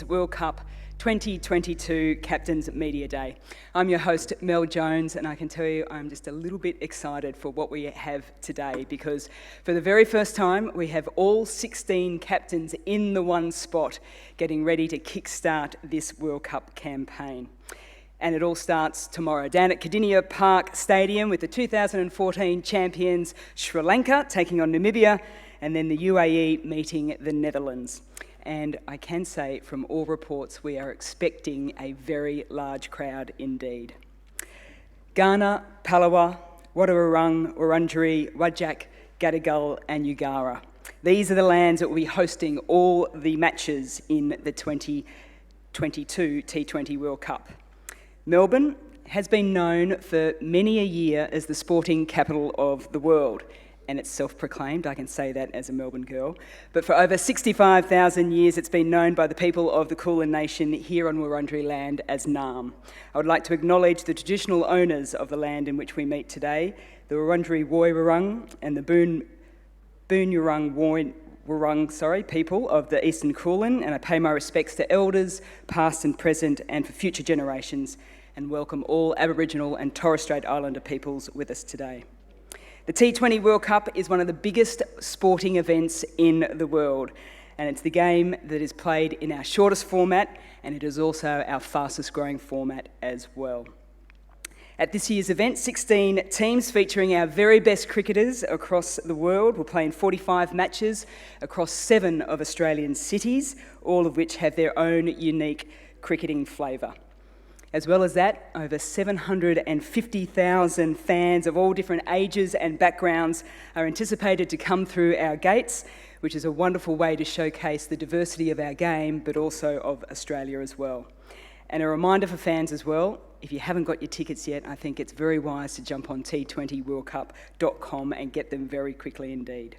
World Cup 2022 Captains Media Day. I'm your host, Mel Jones, and I can tell you I'm just a little bit excited for what we have today because for the very first time we have all 16 captains in the one spot getting ready to kickstart this World Cup campaign. And it all starts tomorrow down at Kardinia Park Stadium with the 2014 champions Sri Lanka taking on Namibia and then the UAE meeting the Netherlands. And I can say from all reports we are expecting a very large crowd indeed. Ghana, Palawa, Wadawurrung, Wurundjeri, Whadjuk, Gadigal and Ugara. These are the lands that will be hosting all the matches in the 2022 T20 World Cup. Melbourne has been known for many a year as the sporting capital of the world. And it's self-proclaimed, I can say that as a Melbourne girl. But for over 65,000 years, it's been known by the people of the Kulin Nation here on Wurundjeri land as Naarm. I would like to acknowledge the traditional owners of the land in which we meet today, the Wurundjeri Woiwurrung and the Boonwurrung people of the Eastern Kulin, and I pay my respects to elders, past and present, and for future generations, and welcome all Aboriginal and Torres Strait Islander peoples with us today. The T20 World Cup is one of the biggest sporting events in the world, and it's the game that is played in our shortest format, and it is also our fastest growing format as well. At this year's event, 16 teams featuring our very best cricketers across the world will play in 45 matches across 7 of Australian cities, all of which have their own unique cricketing flavour. As well as that, over 750,000 fans of all different ages and backgrounds are anticipated to come through our gates, which is a wonderful way to showcase the diversity of our game, but also of Australia as well. And a reminder for fans as well, if you haven't got your tickets yet, I think it's very wise to jump on T20WorldCup.com and get them very quickly indeed.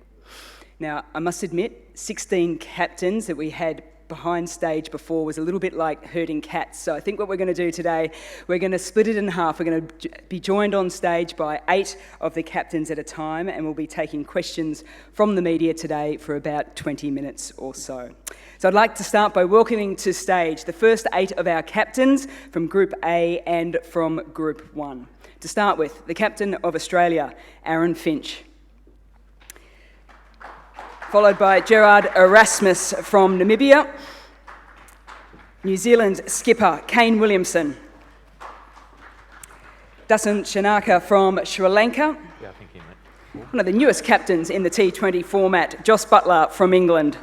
Now, I must admit, 16 captains that we had behind stage before was a little bit like herding cats. So I think what we're going to do today, we're going to split it in half. We're going to be joined on stage by 8 of the captains at a time, and we'll be taking questions from the media today for about 20 minutes or so. So I'd like to start by welcoming to stage the first 8 of our captains from Group A and from Group 1. To start with, the captain of Australia, Aaron Finch. Followed by Gerard Erasmus from Namibia, New Zealand skipper Kane Williamson, Dasun Shanaka from Sri Lanka, one of the newest captains in the T20 format, Jos Buttler from England,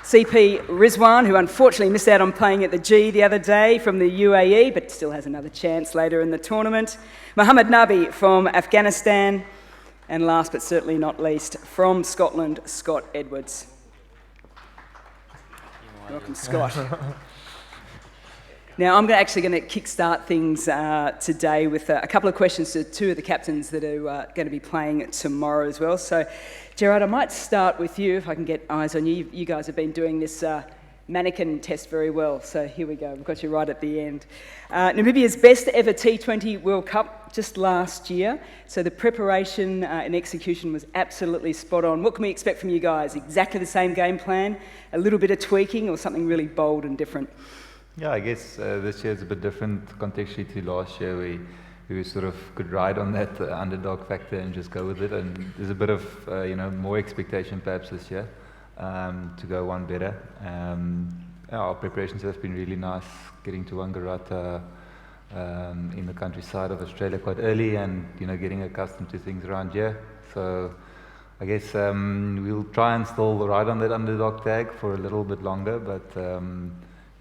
CP Rizwan, who unfortunately missed out on playing at the G the other day from the UAE, but still has another chance later in the tournament, Mohammad Nabi from Afghanistan, and last but certainly not least, from Scotland, Scott Edwards. Welcome, Scott. Now, I'm actually going to kickstart things today with a couple of questions to 2 of the captains that are going to be playing tomorrow as well. So, Gerard, I might start with you, if I can get eyes on you. You guys have been doing this mannequin test very well, so here we go. We've got you right at the end. Namibia's best ever T20 World Cup just last year, so the preparation and execution was absolutely spot on. What can we expect from you guys? Exactly the same game plan, a little bit of tweaking, or something really bold and different? Yeah, I guess this year is a bit different contextually to last year. We sort of could ride on that underdog factor and just go with it, and there's a bit of more expectation perhaps this year. To go one better. Our preparations have been really nice, getting to Wangaratta in the countryside of Australia quite early, and getting accustomed to things around here. So I guess we'll try and still ride on that underdog tag for a little bit longer, but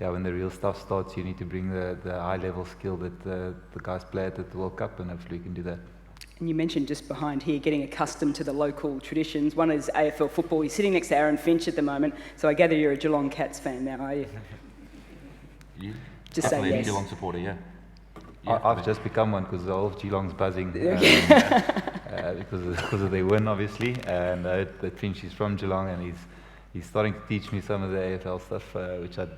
when the real stuff starts, you need to bring the high level skill that the guys play at the World Cup, and hopefully we can do that. And you mentioned just behind here getting accustomed to the local traditions. One is AFL football. You're sitting next to Aaron Finch at the moment, so I gather you're a Geelong Cats fan now, are you? Just say yes. A Geelong supporter, yeah. I've just become one because all of Geelong's buzzing because of their win, obviously. And that Finch is from Geelong, and he's starting to teach me some of the AFL stuff, which I'm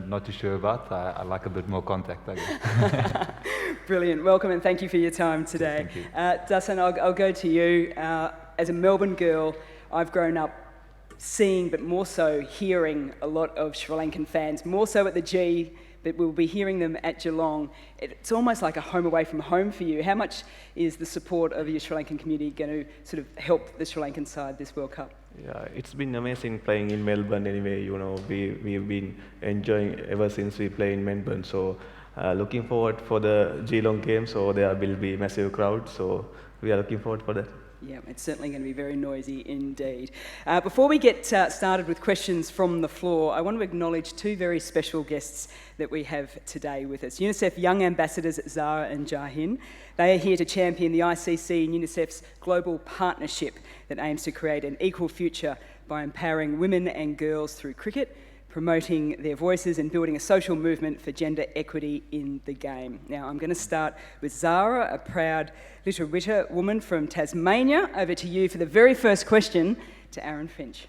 not too sure about. I like a bit more contact, I guess. Brilliant. Welcome and thank you for your time today. Thank you. Dasun, I'll go to you. As a Melbourne girl, I've grown up seeing, but more so hearing a lot of Sri Lankan fans, more so at the G, but we'll be hearing them at Geelong. It's almost like a home away from home for you. How much is the support of your Sri Lankan community going to sort of help the Sri Lankan side this World Cup? Yeah, it's been amazing playing in Melbourne anyway. We've been enjoying ever since we play in Melbourne. So looking forward for the Geelong game. So there will be massive crowd. So we are looking forward for that. Yeah, it's certainly going to be very noisy indeed. Before we get started with questions from the floor, I want to acknowledge two very special guests that we have today with us. UNICEF Young Ambassadors Zara and Jahin. They are here to champion the ICC and UNICEF's global partnership that aims to create an equal future by empowering women and girls through cricket, promoting their voices and building a social movement for gender equity in the game. Now, I'm going to start with Zara, a proud Little woman from Tasmania. Over to you for the very first question to Aaron Finch.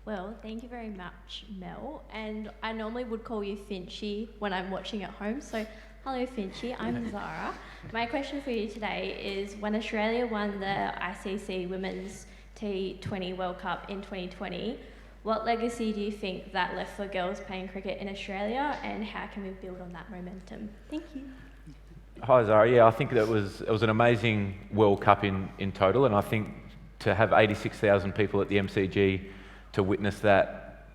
Well, thank you very much, Mel. And I normally would call you Finchy when I'm watching at home. So, hello, Finchy. I'm Zara. My question for you today is, when Australia won the ICC Women's T20 World Cup in 2020, what legacy do you think that left for girls playing cricket in Australia, and how can we build on that momentum? Thank you. Hi Zara, yeah, I think it was an amazing World Cup in total, and I think to have 86,000 people at the MCG to witness that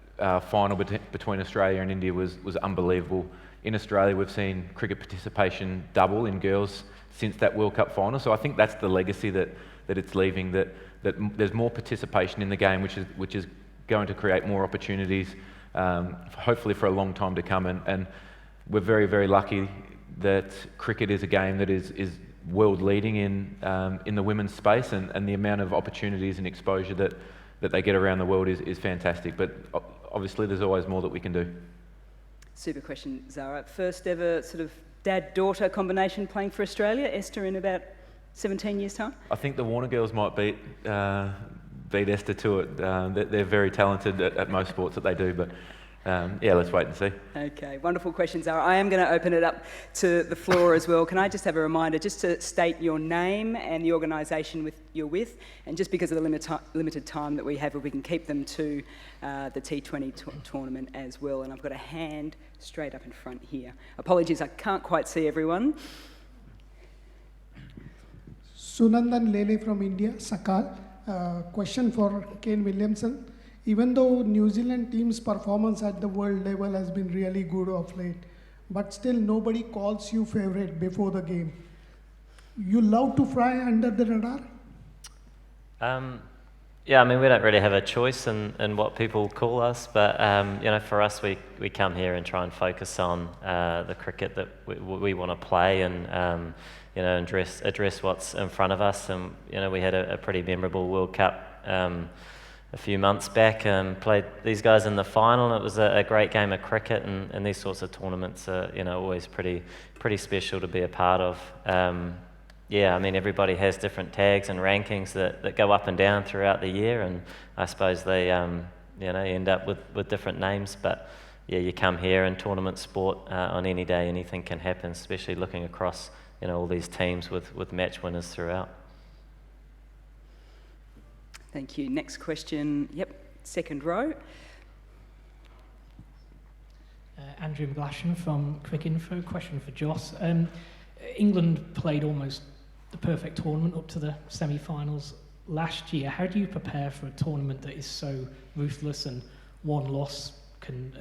final between Australia and India was unbelievable. In Australia, we've seen cricket participation double in girls since that World Cup final, so I think that's the legacy that it's leaving, that there's more participation in the game, which is going to create more opportunities, hopefully for a long time to come. And we're very, very lucky that cricket is a game that is world leading in the women's space, and the amount of opportunities and exposure that they get around the world is fantastic. But obviously there's always more that we can do. Super question, Zara. First ever sort of dad-daughter combination playing for Australia, Esther, in about 17 years' time? I think the Warner girls might beat Esther to it. They're very talented at most sports that they do, but yeah, let's wait and see. Okay, wonderful question, Zara. I am going to open it up to the floor as well. Can I just have a reminder just to state your name and the organisation you're with, and just because of the limited time that we have, we can keep them to the T20 tournament as well. And I've got a hand straight up in front here. Apologies, I can't quite see everyone. Sunandan Lele from India, Sakal. Question for Kane Williamson. Even though New Zealand team's performance at the world level has been really good of late, but still nobody calls you favourite before the game. You love to fly under the radar? Yeah, I mean, we don't really have a choice in what people call us, but for us, we come here and try and focus on the cricket that we want to play, and address what's in front of us. And we had a pretty memorable World Cup a few months back and played these guys in the final, and it was a great game of cricket, and these sorts of tournaments are always pretty special to be a part of. Yeah, I mean, everybody has different tags and rankings that go up and down throughout the year, and I suppose they end up with different names, but yeah, you come here in tournament sport, on any day anything can happen, especially looking across all these teams with match winners throughout. Thank you. Next question. Yep, second row. Andrew McGlashan from Quick Info. Question for Joss. England played almost the perfect tournament up to the semi-finals last year. How do you prepare for a tournament that is so ruthless and one loss can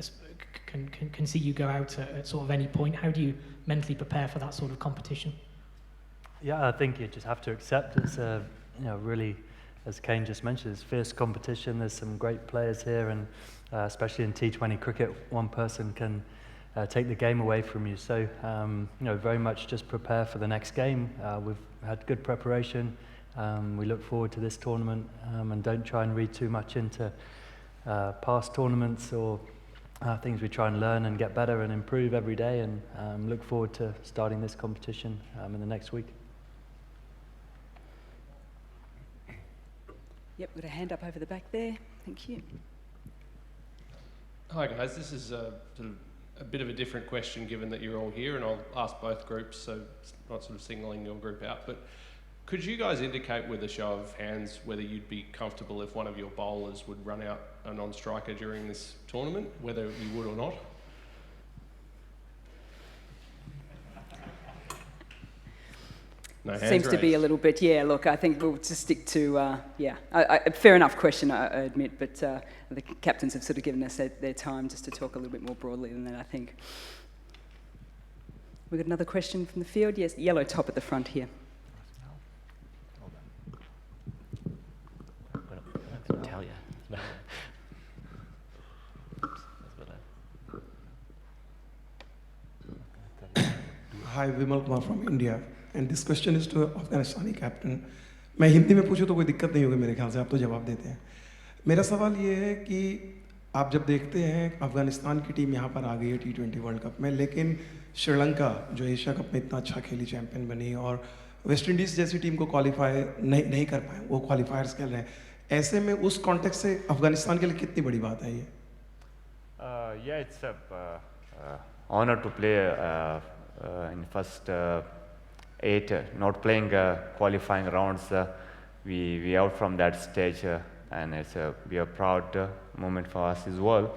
see you go out at sort of any point? How do you mentally prepare for that sort of competition? Yeah, I think you just have to accept it's really, as Kane just mentioned, it's fierce competition. There's some great players here, and especially in T20 cricket, one person can take the game away from you. So, very much just prepare for the next game. We've had good preparation. We look forward to this tournament, and don't try and read too much into past tournaments or things. We try and learn and get better and improve every day, and look forward to starting this competition in the next week. Yep, got a hand up over the back there. Thank you. Hi guys, this is a bit of a different question given that you're all here, and I'll ask both groups, so it's not sort of signalling your group out, but Could you guys indicate with a show of hands whether you'd be comfortable if one of your bowlers would run out a non-striker during this tournament, whether you would or not? No hands Seems to be a raised. little bit, yeah, look, I think we'll just stick to, fair enough question, I admit, but the captains have sort of given us their time just to talk a little bit more broadly than that, I think. We've got another question from the field. Yes, yellow top at the front here. Tell you. Hi, Vimal Kumar from India, and this question is to Afghanistani captain. मैं हिंदी में पूछूं तो कोई दिक्कत नहीं होगी मेरे ख्याल से, आप तो जवाब देते हैं। मेरा सवाल ये है कि आप जब देखते हैं अफगानिस्तान की टीम यहाँ पर आ गई है T20 वर्ल्ड कप में, लेकिन श्रीलंका जो एशिया कप में इतना अच्छा खेली, चैंपियन बनी, और वेस्ट इंडीज़ जैसी टीम को क्वालिफाई नहीं कर पाए, वो क्वालिफायर्स खेल रहे हैं, ऐसे में उस कॉन्टेक्स्ट से अफगानिस्तान के लिए कितनी बड़ी बात है ये? Yeah, it's a honor to play in first 8, not playing qualifying rounds. We out from that stage, and it's be a proud moment for us as well.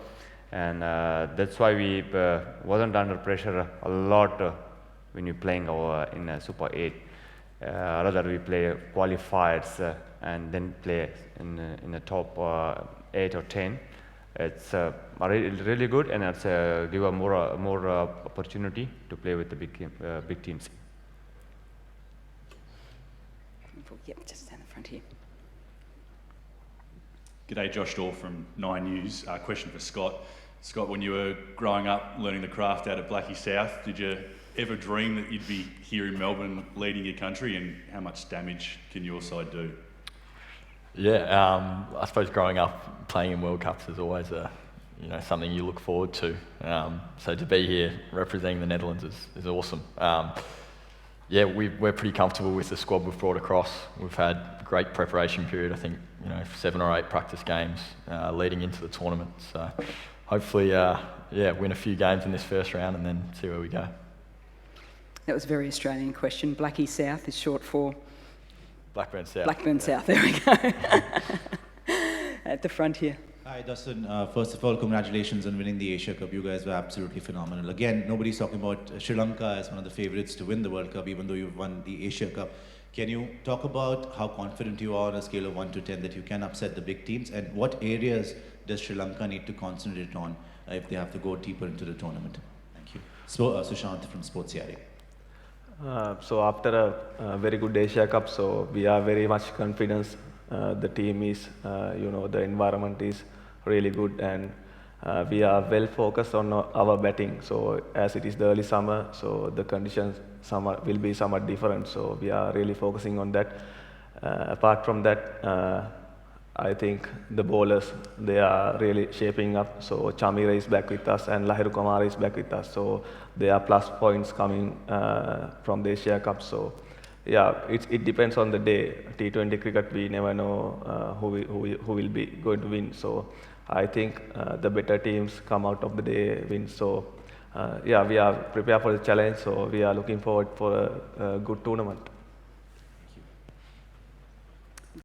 And that's why we wasn't under pressure a lot when we playing in Super 8. Rather we play qualifiers and then play in the top 8 or 10. It's really good, and it's give a more opportunity to play with the big teams. Yep, just down the front here. G'day, Josh Daw from 9 News. Question for Scott. Scott, when you were growing up, learning the craft out of Blackie South, did you ever dream that you'd be here in Melbourne leading your country, and how much damage can your side do? Yeah, I suppose growing up playing in World Cups is always something you look forward to. So to be here representing the Netherlands is awesome. We're pretty comfortable with the squad we've brought across. We've had a great preparation period. I think 7 or 8 practice games leading into the tournament. So hopefully, win a few games in this first round and then see where we go. That was a very Australian question. Blackie South is short for? Blackburn South. Blackburn South, there we go. At the front here. Hi, Dustin. First of all, congratulations on winning the Asia Cup. You guys were absolutely phenomenal. Again, nobody's talking about Sri Lanka as one of the favourites to win the World Cup, even though you've won the Asia Cup. Can you talk about how confident you are on a scale of 1 to 10 that you can upset the big teams? And what areas does Sri Lanka need to concentrate on if they have to go deeper into the tournament? Thank you. So, Sushant from Sports CRA. So after a very good Asia Cup, so we are very much confident. The team is, the environment is really good, and we are well focused on our batting. So as it is the early summer, so the conditions will be somewhat different. So we are really focusing on that. Apart from that, I think the bowlers, they are really shaping up. So Chamira is back with us and Lahiru Kumar is back with us. So there are plus points coming from the Asia Cup. So yeah, it depends on the day. T20 cricket, we never know who will be going to win. So I think the better teams come out of the day win. So we are prepared for the challenge. So we are looking forward for a good tournament.